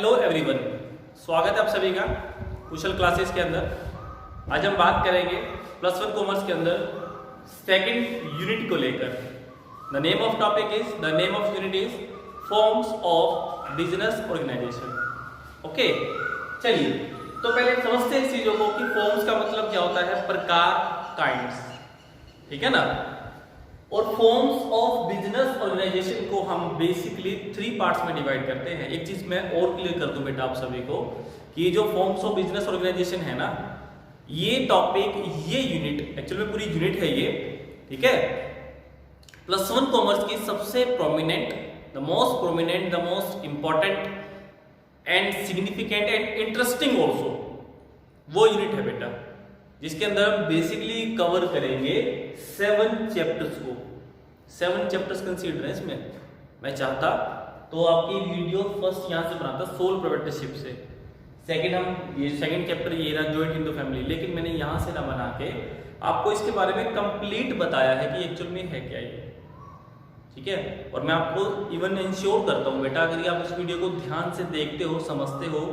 Hello everyone, स्वागत है आप सभी का कुशल क्लासेस के अंदर। आज हम बात करेंगे प्लस वन कॉमर्स के अंदर सेकंड यूनिट को लेकर। The name of topic is the name of unit is forms of business organization. Okay, चलिए तो पहले समझते हैं इस चीजों को कि फॉर्म्स का मतलब क्या होता है, प्रकार, काइंड्स, ठीक है ना। और फॉर्म्स ऑफ बिजनेस ऑर्गेनाइजेशन को हम बेसिकली 3 पार्ट्स में डिवाइड करते हैं। एक चीज मैं और क्लियर कर दूं बेटा आप सभी को कि जो फॉर्म्स ऑफ बिजनेस ऑर्गेनाइजेशन है ना, ये टॉपिक, ये यूनिट एक्चुअली में पूरी यूनिट है ये, ठीक है। प्लस वन कॉमर्स की सबसे prominent, the most prominent, the most important and significant and interesting also वो यूनिट है बेटा, जिसके अंदर हम बेसिकली कवर करेंगे 7 चैप्टर्स को। 7 चैप्टर्स कंसीडर है इसमें। मैं चाहता तो आपकी वीडियो फर्स्ट यहां से बनाता सोल प्रोप्राइटरशिप से, सेकंड हम ये सेकंड चैप्टर ये रहा जॉइंट इन द फैमिली, लेकिन मैंने यहां से ना बना के आपको इसके बारे में कंप्लीट बताया है कि एक्चुअल में है क्या ये, ठीक है। और मैं आपको इवन इंश्योर करता हूं बेटा, अगर आप इस वीडियो को ध्यान से देखते हो, समझते हो,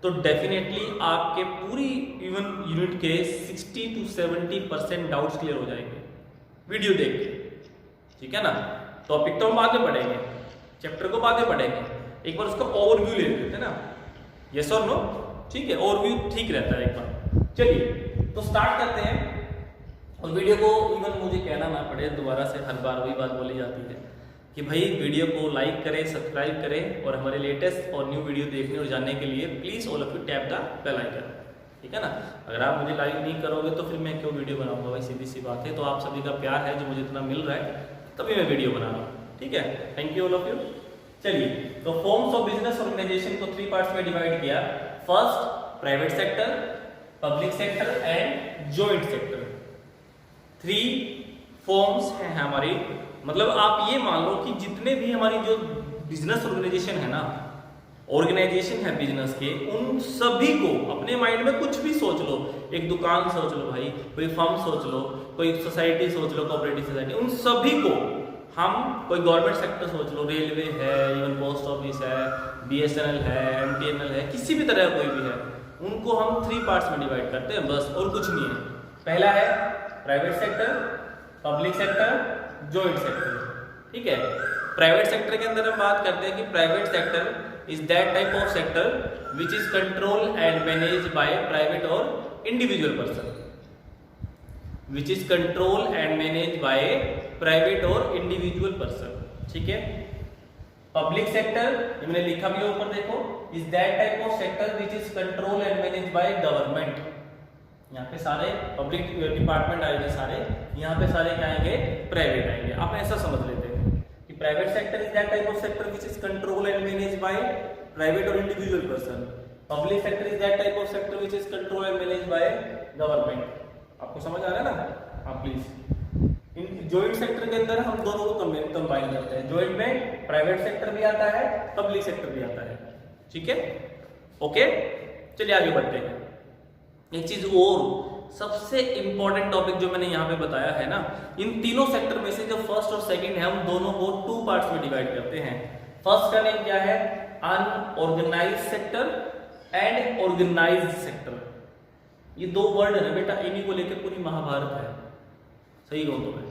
तो डेफिनेटली आपके पूरी इवन यूनिट के 60 to 70% डाउट्स क्लियर हो जाएंगे वीडियो देख के, ठीक है ना। टॉपिक तो हम बाद में पढ़ेंगे, चैप्टर को बाद में पढ़ेंगे, एक बार उसका ओवरव्यू ले लेते हैं ना, यस और नो, ठीक है। ओवरव्यू ठीक रहता है एक बार। चलिए तो स्टार्ट करते हैं। और वीडियो को इवन मुझे कहना ना पड़े दोबारा से, हर बार वही बात बोली जाती है कि भाई वीडियो को लाइक करें, सब्सक्राइब करें, और हमारे लेटेस्ट और न्यू वीडियो देखने और जानने के लिए please all of you tap the bell icon, ठीक है ना। अगर आप मुझे लाइक नहीं करोगे तो फिर मैं क्यों वीडियो बनाऊंगा, भाई सीधी सी बात है। तो आप सभी का प्यार है जो मुझे इतना मिल रहा है, तभी मैं वीडियो बना रहा हूँ, ठीक है। Thank you all of you. चलिए तो फॉर्म्स ऑफ बिजनेस ऑर्गेनाइजेशन को 3 पार्ट्स में डिवाइड किया। First private sector, public sector and joint sector. 3 forms हैं हमारी, मतलब आप ये मान लो कि जितने भी हमारी जो बिजनेस ऑर्गेनाइजेशन है ना, ऑर्गेनाइजेशन है बिजनेस के, उन सभी को अपने माइंड में कुछ भी सोच लो, एक दुकान सोच लो भाई, कोई फर्म सोच लो, कोई सोसाइटी सोच लो, कोऑपरेटिव सोसाइटी, उन सभी को हम, कोई गवर्नमेंट सेक्टर सोच लो, रेलवे है, इवन पोस्ट ऑफिस है, BSNL है, MTNL है, किसी भी तरह कोई भी है, उनको हम 3 पार्ट्स में डिवाइड करते हैं बस, और कुछ नहीं है। पहला है private sector, public sector, joint sector, ठीक है। प्राइवेट सेक्टर के अंदर हम बात करते हैं कि private sector is that type of sector which is control and manage by private और individual person, which is control and manage by private और इंडिविजुअल पर्सन, ठीक है। पब्लिक सेक्टर, ये मैंने लिखा भी ऊपर देखो, is that type of sector which is control and manage by government. यहाँ पे सारे पब्लिक डिपार्टमेंट आएंगे, सारे यहाँ पे सारे क्या आएंगे, प्राइवेट आएंगे। आप ऐसा समझ लेते हैं कि private sector is that type of sector which is control and manage by private और individual person. Public sector is that type of sector which is control and manage by government. आपको समझ आ रहा है ना? हाँ प्लीज। इन जॉइंट सेक्टर के अंदर हम दोनों को कंबाइन करते हैं। जॉइंट में प्राइवेट सेक्टर भी आता है, पब्लिक सेक्टर भी आता है, ठीक है। ओके, चलिए आगे बढ़ते हैं। एक चीज और सबसे इंपॉर्टेंट टॉपिक जो मैंने यहाँ पे बताया है ना, इन तीनों सेक्टर में से जो फर्स्ट और सेकंड है, हम दोनों को 2 पार्ट्स में डिवाइड करते हैं। फर्स्ट का नेम क्या है, unorganized sector and organized sector. ये 2 वर्ड है ना बेटा, इन्हीं को लेकर पूरी महाभारत है, सही हो तो मैं।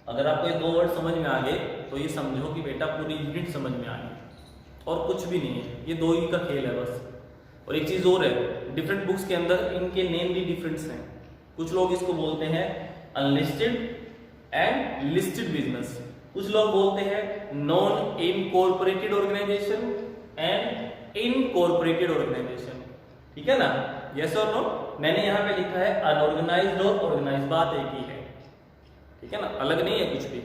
अगर आपको ये 2 वर्ड समझ में आ गए तो ये समझो कि बेटा पूरी यूनिट समझ में आ गई, और कुछ भी नहीं है, ये 2 ही का खेल है बस। और एक चीज और है, डिफरेंट बुक्स के अंदर इनके नेम भी डिफरेंस हैं। कुछ लोग इसको बोलते हैं अनलिस्टेड एंड लिस्टेड बिजनेस, कुछ लोग बोलते हैं non incorporated organization and incorporated organization, ठीक है ना। यस और नो? मैंने यहाँ पे लिखा है अनऑर्गेनाइज्ड और ऑर्गेनाइज्ड, बात एक ही है, ठीक है ना, अलग नहीं है कुछ भी।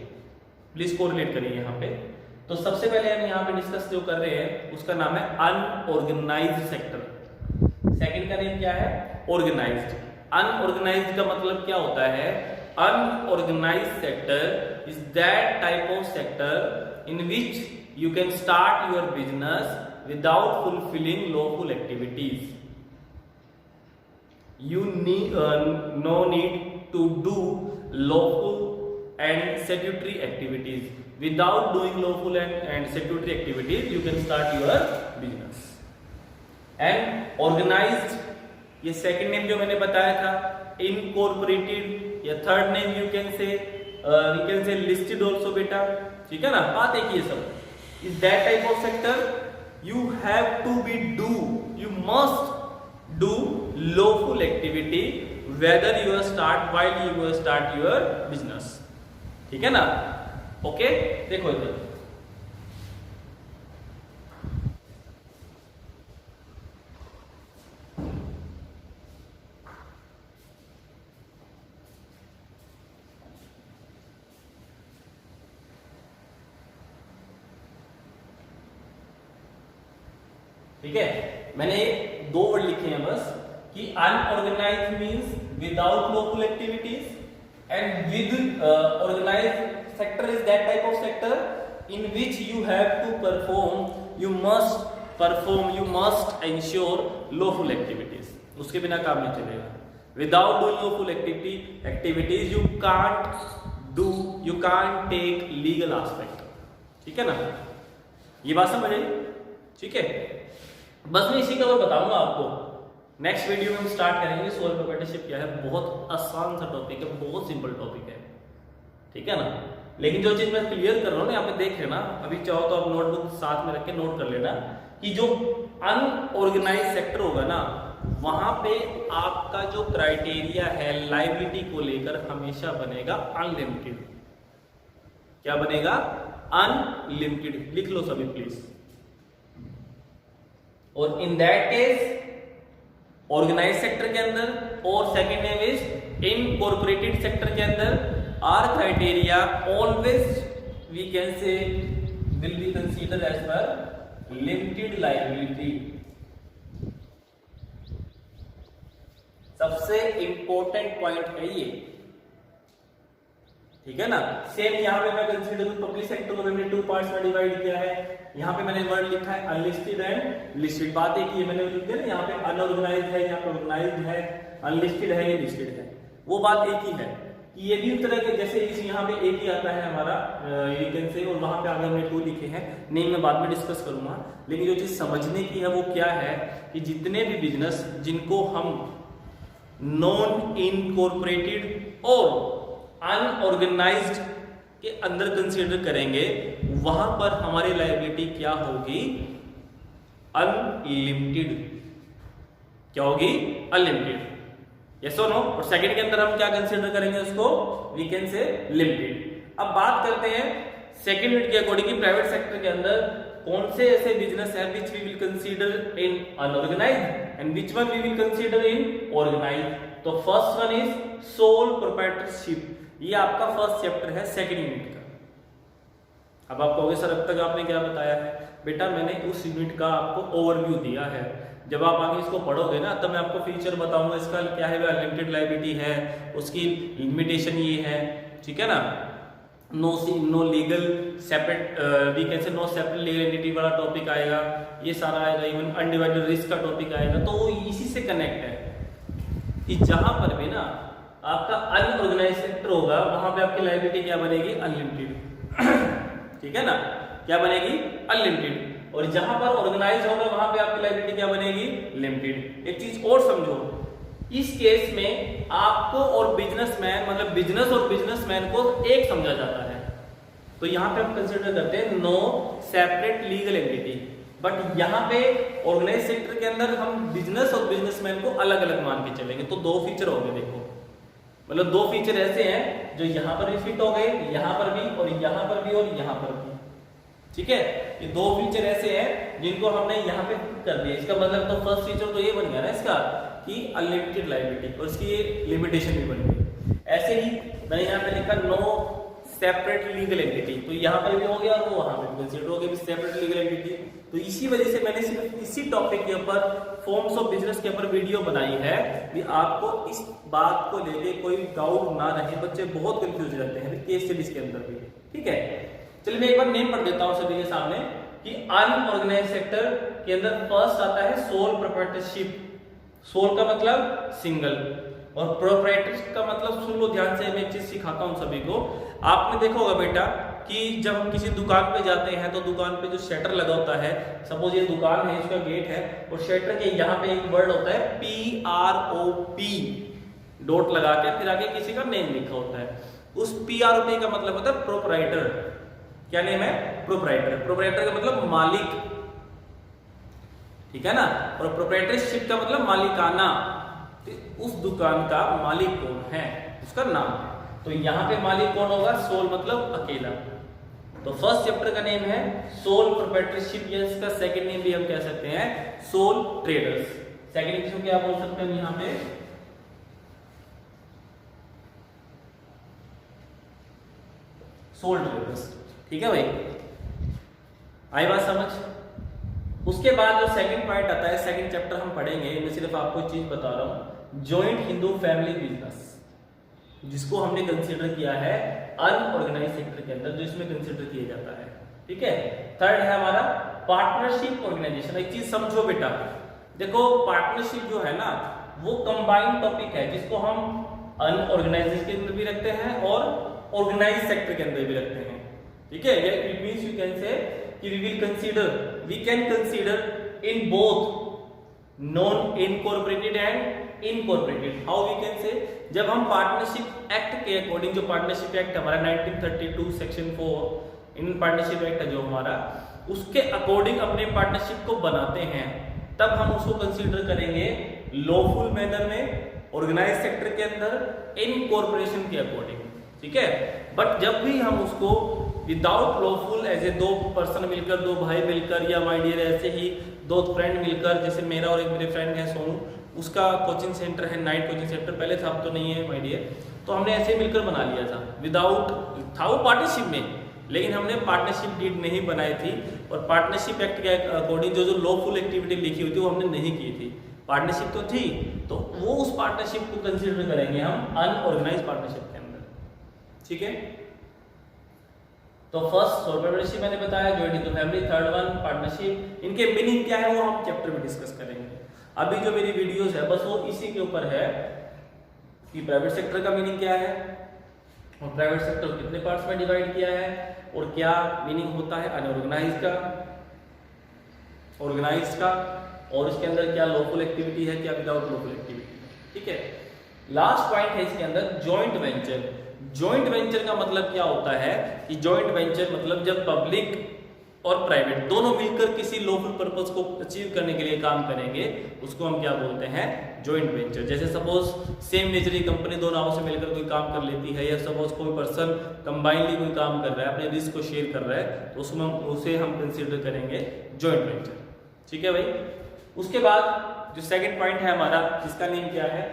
प्लीज कोरिलेट करिए यहाँ पे। तो सबसे पहले हम यहाँ पे डिस्कस जो कर रहे हैं उसका नाम है अनऑर्गेनाइज्ड सेक्टर। सेकंड का नेम क्या है, ऑर्गेनाइज्ड। अनऑर्गेनाइज्ड का मतलब क्या होता है, unorganized sector is that type of sector in which you can start your business without fulfilling lawful activities. You need no need to do lawful and statutory activities. Without doing lawful and statutory activities, you can start your business. And organized, ये second name जो मैंने बताया था, incorporated या third name you can say listed also बेटा, ठीक है ना, बात एक ही सब is that type of sector you have to be do, you must do lawful activity whether you start while you start your business, ठीक है ना। ओके देखो इधर ठीक है, मैंने दो वर्ड लिखे हैं बस कि unorganized means without lawful activities and with organized sector is that type of sector in which you have to perform, you must ensure lawful activities, उसके बिना काम नहीं चलेगा। Without doing lawful activities you can't take legal aspect, ठीक है ना, ये बात समझ आई, ठीक है। बस मैं इसी का वो बताऊंगा आपको, नेक्स्ट वीडियो में हम स्टार्ट करेंगे सोल प्रोप्राइटरशिप क्या है, बहुत आसान सा टॉपिक है, बहुत सिंपल टॉपिक है, ठीक है ना। लेकिन जो चीज मैं क्लियर कर रहा हूँ ना, यहाँ पे देख लेना, अभी चाहो तो आप नोटबुक साथ में रख के नोट कर लेना कि जो अनऑर्गेनाइज सेक्टर होगा ना, वहां पे आपका जो क्राइटेरिया है लायबिलिटी को लेकर हमेशा बनेगा अनलिमिटेड। क्या बनेगा? अनलिमिटेड। लिख लो सभी प्लीज। और in that case organize sector के अंदर और second name is incorporated sector के अंदर are criteria always we can say will be consider as per limited liability. सबसे इंपॉर्टेंट पॉइंट है ये, ठीक है ना। सेम यहां पे मैं कंसीडर पब्लिक सेक्टर को मैंने 2 पार्ट्स में डिवाइड किया है। यहां पे मैंने वर्ड लिखा है अनलिस्टेड एंड लिस्टेड। बात एक ही है, मैंने लिख दिया ना, यहाँ पे अनऑर्गेनाइज्ड है, यहाँ पे ऑर्गेनाइज्ड है, अनलिस्टेड है, ये लिस्टेड है। वो बात एक ही है कि ये भी तरह के जैसे इस यहाँ पे एक ही आता है हमारा वैकेंसी, और वहां पे आगे हमने 2 लिखे हैं, नेम में बाद में डिस्कस करूंगा। लेकिन जो चीज समझने की है वो क्या है कि जितने भी बिजनेस जिनको हम नॉन इनकॉर्पोरेटेड और अनऑर्गेनाइज्ड के अंदर कंसीडर करेंगे, वहां पर हमारी लायबिलिटी क्या होगी? अनलिमिटेड। क्या होगी? अनलिमिटेड। यस और नो? और सेकंड के अंदर हम क्या कंसीडर करेंगे उसको? We can say limited. अब बात करते हैं सेकंड यूनिट के अकॉर्डिंग कि प्राइवेट सेक्टर के अंदर कौन से ऐसे बिजनेस है which we will consider in unorganised and which one we will consider in organised. तो first one is sole proprietorship. ये आपका फर्स्ट चैप्टर है सेकंड यूनिट का। अब आप कहोगे सर अब तक आपने क्या बताया है? बेटा मैंने उस यूनिट का आपको ओवरव्यू दिया है। जब आप आगे इसको पढ़ोगे ना तब मैं आपको फीचर बताऊंगा इसका क्या है। अनलिमिटेड लायबिलिटी है, उसकी लिमिटेशन ये है, ठीक है ना। No legal separate we can say no separate legal entity वाला टॉपिक आएगा, ये सारा आएगा। इवन अनडिवाइडेड रिस्क का टॉपिक आएगा। तो वो इसी से कनेक्ट है कि जहां पर भी ना आपका अनऑर्गेनाइज सेक्टर होगा वहां पे आपकी लायबिलिटी क्या बनेगी? अनलिमिटेड। ठीक है ना, क्या बनेगी? अनलिमिटेड। और जहां पर ऑर्गेनाइज होगा वहां पे आपकी लायबिलिटी क्या बनेगी? लिमिटेड। एक चीज और समझो, इस केस में आपको और बिजनेसमैन मतलब बिजनेस और बिजनेसमैन को एक समझा जाता है। तो यहां पे हम कंसीडर करते हैं no separate legal entity. But यहाँ पे ऑर्गेनाइज सेक्टर के अंदर हम बिजनेस और बिजनेसमैन को अलग अलग मान के चलेंगे। तो 2 फीचर हो गए, देखो मतलब 2 फीचर ऐसे हैं जो यहाँ पर भी फिट हो गए, यहाँ पर भी और यहाँ पर भी और यहाँ पर भी। ठीक है, ये 2 फीचर ऐसे हैं जिनको हमने यहाँ पे फिट कर दिया। इसका मतलब तो फर्स्ट फीचर तो ये बन गया ना इसका कि अनलिमिटेड लायबिलिटी, और इसकी ये लिमिटेशन भी बन गई। ऐसे ही मैंने यहाँ पे लिखा नो सेपरेट लीगल एंटिटी, तो यहाँ पर भी हो गया और वो वहां पे भी कंसीडर हो गया सेपरेट लीगल एंटिटी। तो इसी वजह से मैंने सिर्फ इसी टॉपिक के ऊपर फॉर्म्स ऑफ बिजनेस के ऊपर वीडियो बनाई है कि आपको इस बात को लेके कोई डाउट ना रहे। बच्चे बहुत कंफ्यूज रहते हैं केस स्टडीज के अंदर भी। ठीक है, चलिए मैं एक बार नेम पढ़ देता हूँ सभी के सामने कि अनऑर्गेनाइज सेक्टर के अंदर फर्स्ट आता है सोल प्रोप्राइटरशिप। सोल का मतलब सिंगल और प्रोप्राइटरशिप का मतलब, सुन लो ध्यान से, मैं एक चीज सिखाता हूं सभी को। आपने देखा होगा बेटा कि जब हम किसी दुकान पे जाते हैं तो दुकान पे जो शटर लगा होता है, सपोज ये दुकान है, इसका गेट है और शटर के यहाँ पे एक वर्ड होता है PROP, डॉट लगा के फिर आगे किसी का नेम लिखा होता है। उस PROP का मतलब होता है प्रोपराइटर। क्या नेम है? प्रोपराइटर। प्रोपराइटर का मतलब मालिक, ठीक है ना, और प्रोपराइटरशिप का मतलब मालिकाना। तो उस दुकान का मालिक कौन है, उसका नाम है। तो यहाँ पे मालिक कौन होगा? सोल मतलब अकेला। तो फर्स्ट चैप्टर का नेम है सोल प्रोप्राइटरशिप, या इसका सेकंड नेम भी हम कह सकते हैं सोल ट्रेडर्स। सेकंड इंग्लिश में क्या बोल सकते हैं यहाँ पे? Sole traders. ठीक है भाई, आई बात समझ? उसके बाद जो सेकंड पॉइंट आता है, सेकंड चैप्टर हम पढ़ेंगे, मैं सिर्फ आपको चीज बता रहा हूं, जॉइंट हिंदू फैमिली बिजनेस, जिसको हमने कंसीडर किया है अनऑर्गेनाइज सेक्टर के अंदर, जो इसमें कंसीडर किया जाता है। ठीक है। थर्ड है हमारा पार्टनरशिप ऑर्गेनाइजेशन। एक चीज समझो बेटा, देखो पार्टनरशिप जो है ना वो कंबाइंड टॉपिक है, जिसको हम अनऑर्गेनाइज के अंदर भी रखते हैं और ऑर्गेनाइज सेक्टर के अंदर भी रखते हैं। ठीक है, it means you can say कि we can consider in both non incorporated and incorporated. How we can say, जब हम पार्टनरशिप एक्ट के अकॉर्डिंग, जो पार्टनरशिप एक्ट हमारा 1932 सेक्शन 4 इन पार्टनरशिप एक्ट है जो हमारा, उसके अकॉर्डिंग अपने पार्टनरशिप को बनाते हैं, तब हम उसको कंसीडर करेंगे लॉफुल मैनर में, ऑर्गेनाइज सेक्टर के अंदर, इनकॉर्पोरेशन के अकॉर्डिंग। ठीक है। बट जब भी हम उसको विदाउट लॉफुल एज ए दो पर्सन मिलकर, दो भाई मिलकर, या माय डियर ऐसे ही दो फ्रेंड मिलकर, जैसे मेरा और एक मेरे फ्रेंड है सोनू, उसका कोचिंग सेंटर है नाइट कोचिंग सेंटर, पहले था अब तो नहीं है माय डियर, तो हमने ऐसे मिलकर बना लिया था, विदाउट था वो पार्टनरशिप में, लेकिन हमने पार्टनरशिप डीड नहीं बनाई थी, और पार्टनरशिप एक्ट के अकॉर्डिंग जो लॉफुल एक्टिविटी लिखी हुई थी वो हमने नहीं की थी। पार्टनरशिप तो थी, तो वो उस पार्टनरशिप को कंसिडर करेंगे हम अनऑर्गेनाइज पार्टनरशिप के अंदर। ठीक है। तो फर्स्ट सोल पार्टनरशिप मैंने बताया, joint Hindu family, third one partnership. इनके मीनिंग क्या है वो हम चैप्टर में डिस्कस करेंगे। अभी जो मेरी वीडियोस है बस वो इसी के ऊपर है कि प्राइवेट सेक्टर का मीनिंग क्या है, और प्राइवेट सेक्टर को कितने पार्ट्स में डिवाइड किया है, और क्या मीनिंग होता है अनऑर्गेनाइज का, ऑर्गेनाइज का, और इसके अंदर क्या लॉफुल एक्टिविटी है, क्या विदाउट लॉफुल एक्टिविटी। ठीक है। लास्ट पॉइंट है इसके अंदर जॉइंट वेंचर। जॉइंट वेंचर का मतलब क्या होता है कि जॉइंट वेंचर मतलब जब पब्लिक और प्राइवेट दोनों मिलकर किसी लॉफुल पर्पस को अचीव करने के लिए काम करेंगे, उसको हम क्या बोलते हैं? Joint venture. जैसे सपोज सेम नेचर की कंपनी दो नामों से मिलकर कोई काम कर लेती है, या सपोज कोई पर्सन कंबाइनली कोई काम कर रहा है, अपने रिस्क को शेयर कर रहा है, तो उसमें उसे हम कंसीडर करेंगे जॉइंट वेंचर। ठीक है भाई। उसके बाद जो सेकंड पॉइंट है हमारा, जिसका नेम क्या है?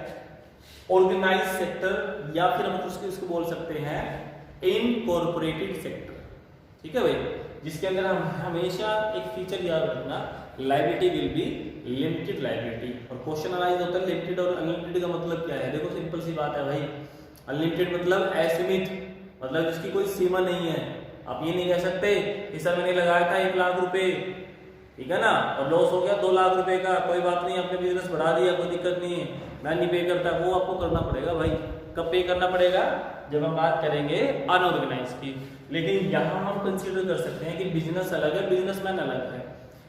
ऑर्गेनाइज सेक्टर, या फिर हम उसको बोल सकते हैं इनकॉर्पोरेटेड सेक्टर। ठीक है भाई, जिसके अंदर हम हमेशा एक फीचर याद रखना, liability will be limited liability. और क्वेश्चन अनालाइज होता है लिमिटेड और अनलिमिटेड का मतलब क्या है। देखो सिंपल सी बात है भाई, अनलिमिटेड मतलब असीमित, मतलब जिसकी कोई सीमा नहीं है। आप ये नहीं कह सकते कि सर मैंने लगाया था 1 लाख रुपए, ठीक है ना, और लॉस हो गया 2 लाख रुपए का, कोई बात नहीं, आपने बिजनेस बढ़ा दिया, कोई दिक्कत नहीं है, मैं नहीं पे करता। वो आपको करना पड़ेगा भाई। कब पे करना पड़ेगा? जब हम बात करेंगे अनऑर्गेनाइज की। लेकिन यहाँ हम कंसीडर कर सकते हैं कि बिजनेस अलग है, बिजनेसमैन अलग है।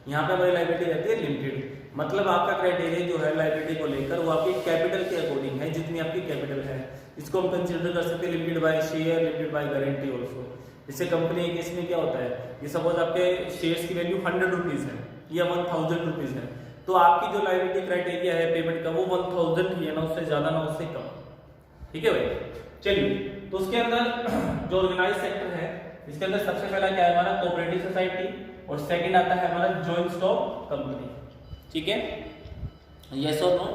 यहाँ पे हमारी लायबिलिटी रहती है लिमिटेड, मतलब आपका क्राइटेरिया जो है लायबिलिटी को लेकर वो आपकी कैपिटल के अकॉर्डिंग है, जितनी आपकी कैपिटल है। इसको हम कंसीडर कर सकते हैं limited by share, limited by guarantee also. जैसे कंपनी के केस में क्या होता है कि सपोज आपके शेयर्स की वैल्यू 100 रुपीज है या 1000 रुपीज है, तो आपकी जो लायबिलिटी क्राइटेरिया है पेमेंट का वो 1000 ही है, ना उससे ज्यादा ना उससे कम। ठीक है भाई। चलिए, तो उसके अंदर जो ऑर्गेनाइज सेक्टर है, इसके अंदर सबसे पहला क्या है हमारा? कोऑपरेटिव सोसाइटी, और सेकंड आता है हमारा जॉइंट स्टॉक कंपनी। ठीक है, यस और नो?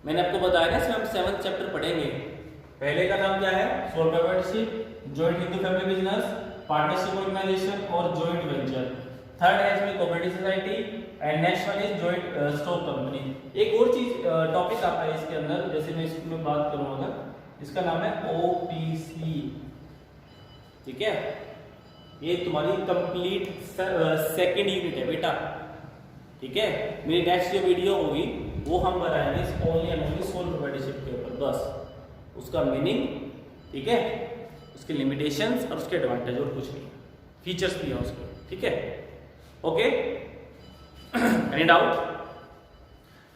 मैंने आपको बताया ना, इसमें हम 7th चैप्टर पढ़ेंगे। पहले का नाम क्या है? Sole partnership, joint Hindu family business, partnership organization और जॉइंट वेंचर। थर्ड है इसमें cooperative society, and next one is joint stock company. एक और चीज टॉपिक आता है इसके अंदर, जैसे मैं इसमें बात करूंगा, इसका नाम है ओपीसी। ठीक है, ये तुम्हारी कंप्लीट सेकंड यूनिट है बेटा। ठीक है, मेरी नेक्स्ट जो वीडियो होगी वो हम बनाएंगे only and only sole proprietorship के ऊपर, बस उसका मीनिंग। ठीक है, उसके लिमिटेशंस और उसके एडवांटेज, और कुछ नहीं, फीचर्स दिया उसके, ठीक है। Okay, any doubt?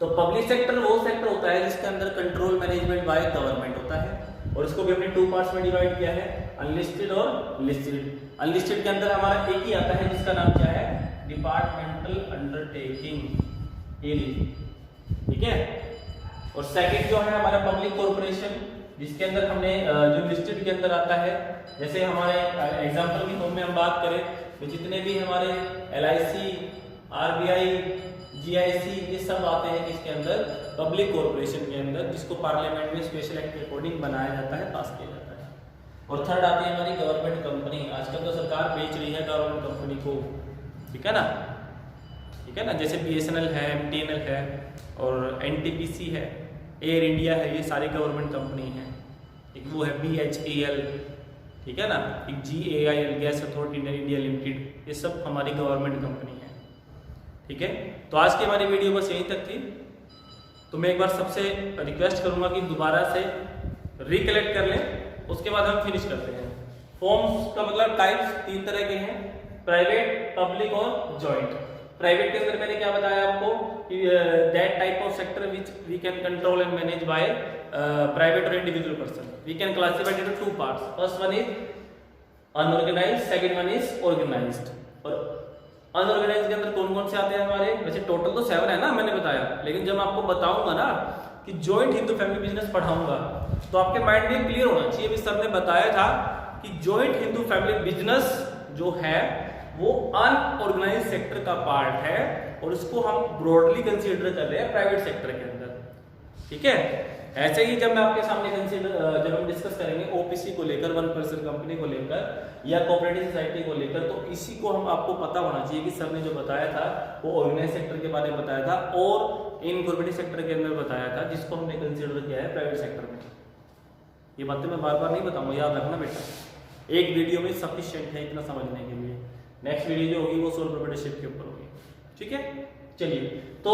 तो पब्लिक सेक्टर वो सेक्टर होता है जिसके अंदर कंट्रोल मैनेजमेंट बाय गवर्नमेंट होता है, और इसको भी हमने 2 पार्ट्स में डिवाइड किया है, अनलिस्टेड और लिस्टेड। अनलिस्टेड के अंदर हमारा एक ही आता है जिसका नाम क्या है, डिपार्टमेंटल अंडरटेकिंग, ठीक है। और सेकंड जो है हमारा पब्लिक कॉर्पोरेशन, जिसके अंदर हमने जो लिस्टेड के अंदर आता है, जैसे हमारे एग्जांपल की फॉर्म में हम बात करें तो जितने भी हमारे LIC, RBI, GIC, ये सब आते हैं किसके अंदर, पब्लिक कॉर्पोरेशन के अंदर, जिसको पार्लियामेंट में स्पेशल एक्ट के अकॉर्डिंग बनाया जाता है, पास किया जाता है। और थर्ड आती है हमारी गवर्नमेंट कंपनी। आजकल तो सरकार बेच रही है गवर्नमेंट कंपनी को, ठीक है ना, ठीक है ना, जैसे BSNL है, MTNL है, और NTPC है, एयर इंडिया है, ये सारी गवर्नमेंट कंपनी है। एक वो है BHEL, ठीक है ना, एक GAIL, gas authority India limited, ये सब हमारी गवर्नमेंट कंपनी है, ठीक है। तो आज की हमारी वीडियो बस यहीं तक थी। तो मैं एक बार सबसे रिक्वेस्ट करूंगा कि दोबारा से रिकलेक्ट कर लें, उसके बाद हम फिनिश करते हैं। फॉर्म्स का मतलब टाइप्स 3 तरह के हैं, प्राइवेट, पब्लिक और जॉइंट। प्राइवेट के अंदर मैंने क्या बताया आपको कि that type of sector which we can control and manage by private और individual person. We can classify into 2 parts, first one is unorganised, second one is organised. और अनऑर्गेनाइज्ड के अंदर कौन कौन से आते हैं हमारे, वैसे टोटल तो 7 है ना, मैंने बताया, लेकिन जब आपको बताऊंगा ना कि जॉइंट हिंदू फैमिली बिजनेस पढ़ाऊंगा तो आपके माइंड में क्लियर होना चाहिए। अभी सर ने बताया था कि जॉइंट हिंदू फैमिली बिजनेस जो है वो अनऑर्गेनाइज्ड सेक्टर का पार्ट है, और इसको हम ब्रॉडली कंसीडर कर रहे हैं प्राइवेट सेक्टर के अंदर, ठीक है। ऐसे ही जब मैं आपके सामने जब हम डिस्कस करेंगे OPC को लेकर, 1% कंपनी को लेकर या कोऑपरेटिव सोसाइटी को लेकर, तो इसी को हम आपको पता होना चाहिए कि सर ने जो बताया था वो ऑर्गेनाइज सेक्टर के बारे में बताया था, और इनकॉर्पोरेटेड सेक्टर के अंदर बताया था, जिसको हमने कंसीडर किया है प्राइवेट सेक्टर में। ये बातें मैं बार बार नहीं बताऊंगा, याद रखना बेटा, एक वीडियो में सफिशिएंट है इतना समझने के लिए। नेक्स्ट वीडियो जो होगी वो सोल प्रोप्राइटरशिप के ऊपर होगी, ठीक है। चलिए, तो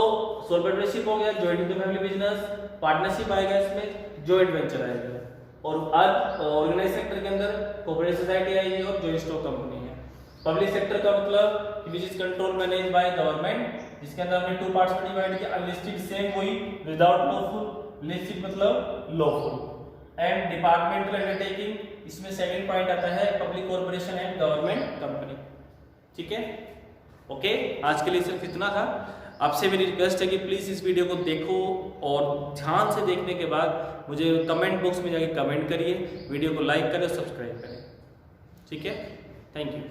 सोल प्रोप्राइटरशिप हो गया, joint Hindu family business, partnership आएगा, इसमें जॉइंट वेंचर आएगा, और आज ऑर्गेनाइज सेक्टर के अंदर कोऑपरेटिव सोसाइटी आएगी और जॉइंट स्टॉक कंपनी है। पब्लिक सेक्टर का मतलब विच is control manage by government, जिसके अंदर हमने 2 पार्ट्स में डिवाइड किया, अनलिस्टेड सेम वही, विदाउट लॉफुल, लिस्टेड मतलब लॉफुल, एंड डिपार्टमेंटल अंडरटेकिंग, इसमें सेकंड पॉइंट आता है public corporation and government company, ठीक है। ओके, आज के लिए सिर्फ इतना था। आपसे मेरी रिक्वेस्ट है कि प्लीज इस वीडियो को देखो, और ध्यान से देखने के बाद मुझे कमेंट बॉक्स में जाके कमेंट करिए, वीडियो को लाइक करें, सब्सक्राइब करें, ठीक है। Thank you.